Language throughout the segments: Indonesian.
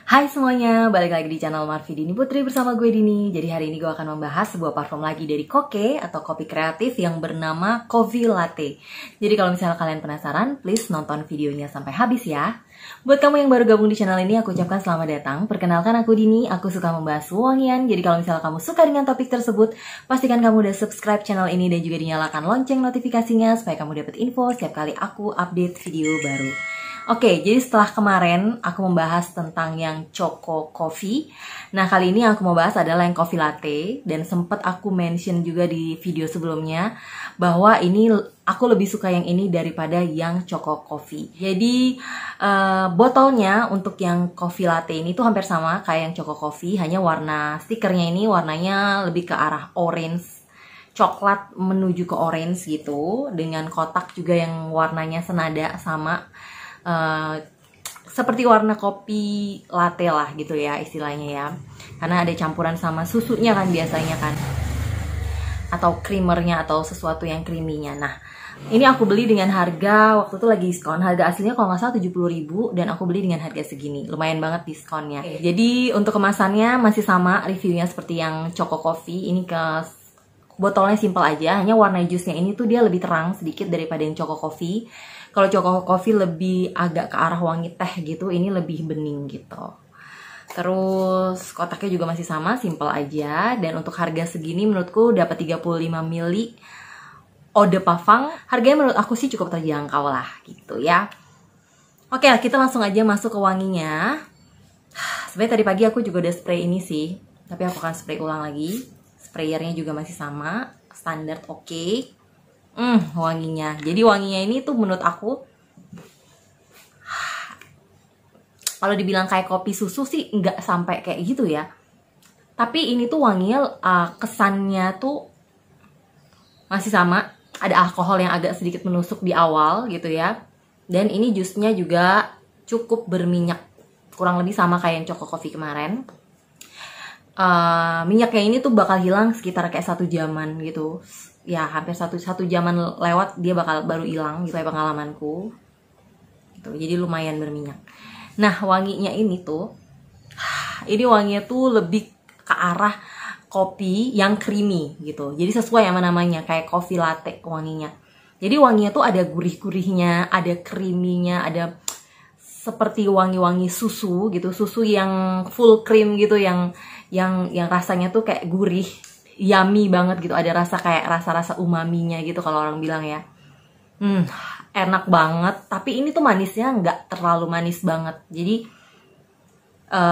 Hai semuanya, balik lagi di channel Marvi Dini Putri bersama gue Dini. Jadi hari ini gue akan membahas sebuah parfum lagi dari Koke atau kopi kreatif yang bernama Coffee Latte. Jadi kalau misalnya kalian penasaran, please nonton videonya sampai habis ya. Buat kamu yang baru gabung di channel ini, aku ucapkan selamat datang. Perkenalkan aku Dini, aku suka membahas wangian. Jadi kalau misalnya kamu suka dengan topik tersebut, pastikan kamu udah subscribe channel ini dan juga dinyalakan lonceng notifikasinya supaya kamu dapat info setiap kali aku update video baru. Oke, jadi setelah kemarin aku membahas tentang yang Choco Coffee. Nah, kali ini yang aku mau bahas adalah yang Coffee Latte. Dan sempat aku mention juga di video sebelumnya bahwa ini aku lebih suka yang ini daripada yang Choco Coffee. Jadi botolnya untuk yang Coffee Latte ini tuh hampir sama kayak yang Choco Coffee, hanya warna stikernya ini warnanya lebih ke arah orange, coklat menuju ke orange gitu, dengan kotak juga yang warnanya senada sama seperti warna kopi latte lah gitu ya istilahnya ya, karena ada campuran sama susunya kan biasanya kan, atau creamernya atau sesuatu yang creaminya. Nah, ini aku beli dengan harga waktu itu lagi diskon, harga aslinya kalau nggak salah 70.000 dan aku beli dengan harga segini, lumayan banget diskonnya. Jadi untuk kemasannya masih sama reviewnya seperti yang Choco Coffee. Ini ke botolnya simple aja, hanya warna jusnya ini tuh dia lebih terang sedikit daripada yang Choco Coffee. Kalau Choco Coffee lebih agak ke arah wangi teh gitu, ini lebih bening gitu. Terus kotaknya juga masih sama, simple aja. Dan untuk harga segini menurutku dapat 35 ml eau de parfum. Harganya menurut aku sih cukup terjangkau lah gitu ya. Oke, kita langsung aja masuk ke wanginya. Sebenarnya tadi pagi aku juga udah spray ini sih, tapi aku akan spray ulang lagi. Sprayernya juga masih sama, standar oke. Wanginya. Jadi wanginya ini tuh menurut aku, kalau dibilang kayak kopi susu sih nggak sampai kayak gitu ya. Tapi ini tuh wanginya kesannya tuh masih sama. Ada alkohol yang agak sedikit menusuk di awal gitu ya. Dan ini jusnya juga cukup berminyak. Kurang lebih sama kayak yang Choco Coffee kemarin. Minyaknya ini tuh bakal hilang sekitar kayak 1 jaman gitu. Ya hampir satu jaman lewat dia bakal baru hilang gitu ya, pengalamanku gitu. Jadi lumayan berminyak. Nah, wanginya ini tuh, ini wanginya tuh lebih ke arah kopi yang creamy gitu. Jadi sesuai sama namanya, kayak coffee latte wanginya. Jadi wanginya tuh ada gurih-gurihnya, ada creamy-nya, ada seperti wangi-wangi susu gitu, susu yang full cream gitu, yang rasanya tuh kayak gurih, yummy banget gitu, ada rasa kayak rasa-rasa umaminya gitu kalau orang bilang ya. Enak banget, tapi ini tuh manisnya nggak terlalu manis banget. Jadi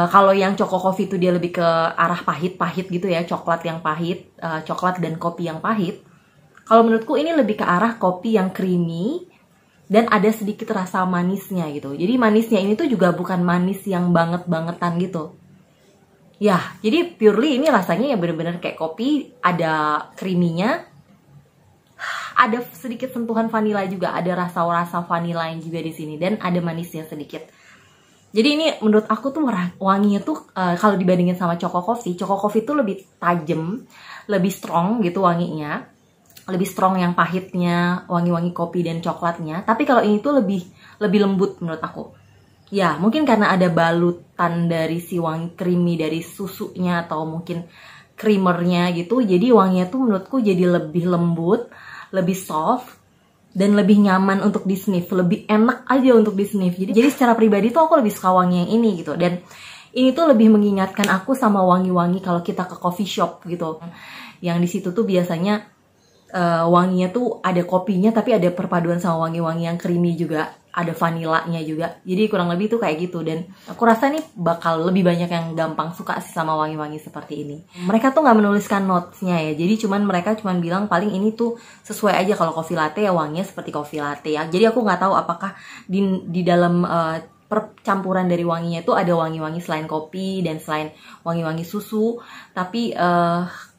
kalau yang Choco Coffee tuh dia lebih ke arah pahit-pahit gitu ya, coklat yang pahit, coklat dan kopi yang pahit. Kalau menurutku ini lebih ke arah kopi yang creamy dan ada sedikit rasa manisnya gitu. Jadi manisnya ini tuh juga bukan manis yang banget-bangetan gitu. Ya, jadi purely ini rasanya ya bener-bener kayak kopi, ada creamy-nya, ada sedikit sentuhan vanila juga, ada rasa-rasa vanila yang juga di sini, dan ada manisnya sedikit. Jadi ini menurut aku tuh wanginya tuh kalau dibandingin sama Choco Coffee tuh lebih tajam, lebih strong gitu wanginya, lebih strong yang pahitnya, wangi-wangi kopi dan coklatnya. Tapi kalau ini tuh lebih lembut menurut aku. Ya, mungkin karena ada balutan dari si wangi creamy dari susunya atau mungkin creamernya gitu. Jadi wanginya tuh menurutku jadi lebih lembut, lebih soft, dan lebih nyaman untuk di-sniff. Lebih enak aja untuk di-sniff. Jadi secara pribadi tuh aku lebih suka wangi yang ini gitu. Dan ini tuh lebih mengingatkan aku sama wangi-wangi kalau kita ke coffee shop gitu. Yang di situ tuh biasanya wanginya tuh ada kopinya tapi ada perpaduan sama wangi-wangi yang creamy juga. Ada vanilanya juga. Jadi kurang lebih tuh kayak gitu. Dan aku rasa nih bakal lebih banyak yang gampang suka sih sama wangi-wangi seperti ini. Mereka tuh nggak menuliskan notes-nya ya. Jadi mereka cuman bilang paling ini tuh sesuai aja kalau coffee latte ya wanginya seperti coffee latte ya. Jadi aku nggak tahu apakah di dalam percampuran dari wanginya itu ada wangi-wangi selain kopi dan selain wangi-wangi susu. Tapi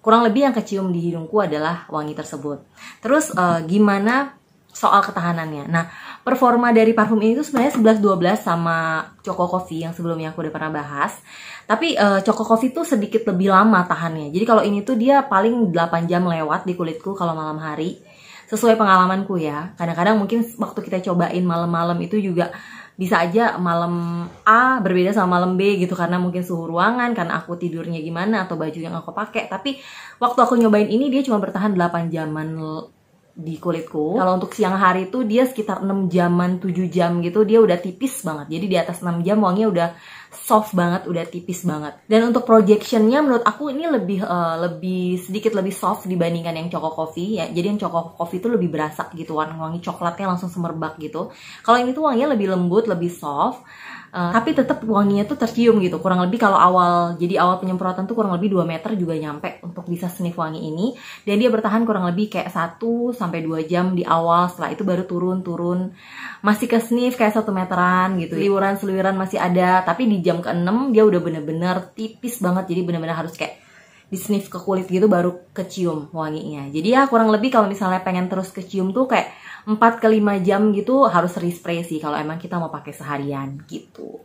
kurang lebih yang kecium di hidungku adalah wangi tersebut. Terus gimana soal ketahanannya? Nah, performa dari parfum ini tuh sebenarnya 11-12 sama Choco Coffee yang sebelumnya aku udah pernah bahas. Tapi Choco Coffee tuh sedikit lebih lama tahannya. Jadi kalau ini tuh dia paling 8 jam lewat di kulitku kalau malam hari. sesuai pengalamanku ya. Kadang-kadang mungkin waktu kita cobain malam-malam itu juga bisa aja malam A berbeda sama malam B gitu, karena mungkin suhu ruangan, karena aku tidurnya gimana atau baju yang aku pakai. Tapi waktu aku nyobain ini dia cuma bertahan 8 jaman di kulitku. Kalau untuk siang hari itu dia sekitar 6 jaman, 7 jam gitu, dia udah tipis banget. Jadi di atas 6 jam wanginya udah soft banget, udah tipis banget. Dan untuk projectionnya menurut aku ini lebih sedikit lebih soft dibandingkan yang Choco Coffee ya. Jadi yang Choco Coffee itu lebih berasa gitu, wangi coklatnya langsung semerbak gitu. Kalau ini tuh wanginya lebih lembut, lebih soft. Tapi tetap wanginya tuh tercium gitu. Kurang lebih kalau awal penyemprotan tuh kurang lebih 2 meter juga nyampe untuk bisa sniff wangi ini. Dan dia bertahan kurang lebih kayak 1 sampai 2 jam di awal. Setelah itu baru turun. Masih ke sniff kayak 1 meteran gitu. Seliweran masih ada. Tapi di jam ke-6 dia udah bener-bener tipis banget. Jadi bener-bener harus kayak di sniff ke kulit gitu baru kecium wanginya. Jadi ya kurang lebih kalau misalnya pengen terus kecium tuh kayak 4 ke 5 jam gitu harus respray sih kalau emang kita mau pakai seharian gitu.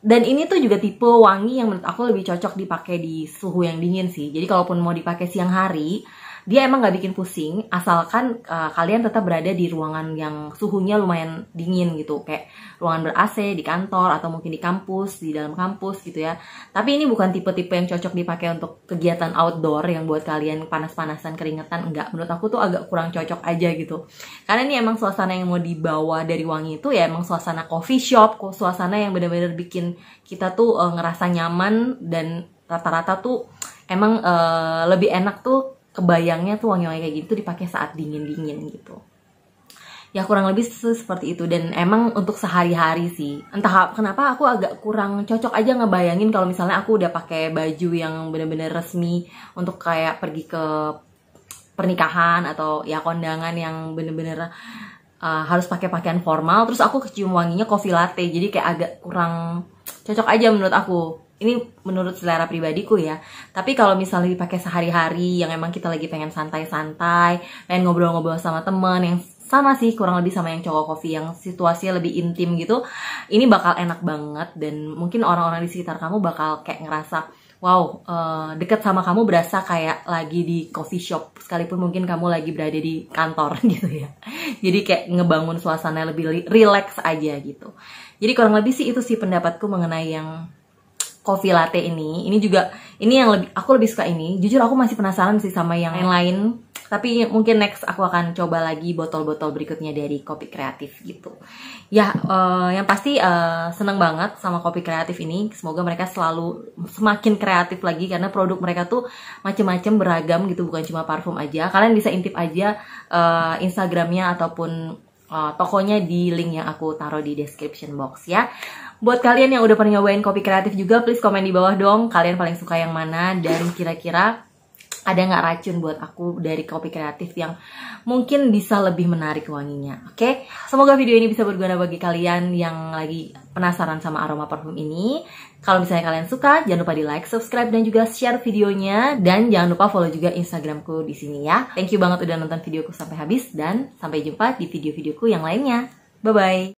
Dan ini tuh juga tipe wangi yang menurut aku lebih cocok dipakai di suhu yang dingin sih. Jadi kalaupun mau dipakai siang hari, dia emang gak bikin pusing, asalkan kalian tetap berada di ruangan yang suhunya lumayan dingin gitu. Kayak ruangan ber-AC di kantor atau mungkin di kampus, di dalam kampus gitu ya. Tapi ini bukan tipe-tipe yang cocok dipakai untuk kegiatan outdoor yang buat kalian panas-panasan, keringetan. Enggak, menurut aku tuh agak kurang cocok aja gitu. Karena ini emang suasana yang mau dibawa dari wangi itu ya emang suasana coffee shop, suasana yang bener-bener bikin kita tuh ngerasa nyaman. Dan rata-rata tuh emang lebih enak tuh kebayangnya tuh wangi-wangi kayak gitu dipakai saat dingin-dingin gitu. Ya kurang lebih seperti itu. Dan emang untuk sehari-hari sih, entah kenapa aku agak kurang cocok aja ngebayangin kalau misalnya aku udah pakai baju yang bener-bener resmi untuk kayak pergi ke pernikahan atau ya kondangan yang bener-bener harus pakai pakaian formal, terus aku kecium wanginya coffee latte. Jadi kayak agak kurang cocok aja menurut aku. Ini menurut selera pribadiku ya. Tapi kalau misalnya dipakai sehari-hari yang emang kita lagi pengen santai-santai, pengen ngobrol-ngobrol sama temen, yang sama sih kurang lebih sama yang Choco Coffee, yang situasinya lebih intim gitu, ini bakal enak banget. Dan mungkin orang-orang di sekitar kamu bakal kayak ngerasa wow, deket sama kamu berasa kayak lagi di coffee shop, sekalipun mungkin kamu lagi berada di kantor gitu ya. Jadi kayak ngebangun suasana lebih relax aja gitu. Jadi kurang lebih sih itu sih pendapatku mengenai yang coffee latte ini. Ini juga, ini yang aku lebih suka ini. Jujur aku masih penasaran sih sama yang lain. Tapi mungkin next aku akan coba lagi botol-botol berikutnya dari Kopi Kreatif gitu. Ya, yang pasti seneng banget sama Kopi Kreatif ini. Semoga mereka selalu semakin kreatif lagi, karena produk mereka tuh macem-macem, beragam gitu, bukan cuma parfum aja. Kalian bisa intip aja Instagramnya ataupun tokonya di link yang aku taruh di description box ya. Buat kalian yang udah pernah nyobain Kopi Kreatif juga, please komen di bawah dong, kalian paling suka yang mana, dan kira-kira ada nggak racun buat aku dari Kopi Kreatif yang mungkin bisa lebih menarik wanginya. Oke? Semoga video ini bisa berguna bagi kalian yang lagi penasaran sama aroma parfum ini. Kalau misalnya kalian suka, jangan lupa di like, subscribe, dan juga share videonya. Dan jangan lupa follow juga Instagramku di sini ya. Thank you banget udah nonton videoku sampai habis, dan sampai jumpa di video-videoku yang lainnya. Bye-bye!